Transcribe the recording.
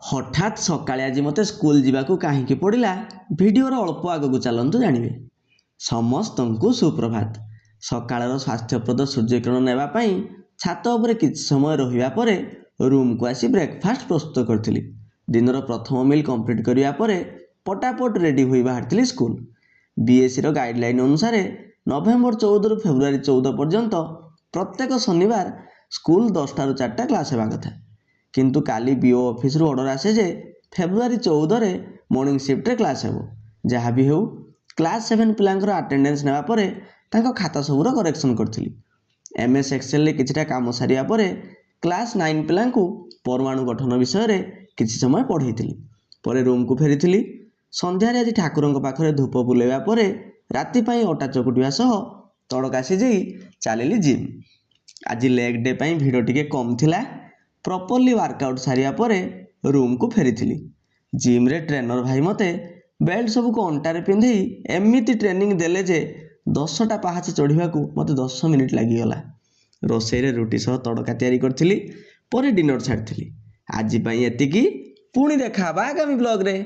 हठात सकाळे आज मते स्कूल जावाकू कहीं पड़ा भिडर अल्प आग को चलतु जानवे समस्त को सुप्रभात। सकाळ स्वास्थ्यप्रद सूर्यकिरण नापी छात उपर किछि समय रहिबा परे रूम को आसी ब्रेकफास्ट प्रस्तुत करी। दिनर प्रथम मिल कंप्लीट करिया परे पटापट रेडी होई बाहर स्कूल। बीएससी गाइडलाइन अनुसार नवेम्बर 14 रु फेब्रुआरी 14 पर्यंत प्रत्येक शनिवार स्कूल 10 टा 4 क्लास होगा कथा, किंतु काली बीओ ऑफिस रु ऑर्डर आसे जे फेब्रुआरी 14 रे मॉर्निंग शिफ्ट रे क्लास हेबो। जहाँ भी हो क्लास 7 पिलांकर अटेंडेंस नेबा परे तांको खाता सबुर करेक्शन करथिली। एमएस एक्सेल रे किछटा काम सारिया परे क्लास 9 पिलांको परमाणु गठन विषय रे किछि समय पढ़ेइथिली। परे रूम को फेरिथिली। संध्या रे आज ठाकुरंक पाखरे धूप बुलेवा परे राति पई अटा चकुटिवा सह तड़का सिझेई चालिली जिम। आज लेग डे पई भिड़ टिके कम थिला। प्रॉपर्ली वर्कआउट सारिया परे रूम को फेरिथिली। जिम रे ट्रेनर भाई मते बेल्ट सब को अंटारे पिंधेई एमिति ट्रेनिंग देले जे 10टा पहाच चढ़िबा को मते 10 मिनिट लागि गला। रोसई रे रोटी सह तड़का तैयारी करथिली। परे डिनर छाड़थिली। आज पई एतिकी, पुणी देखा आगामी ब्लॉग रे।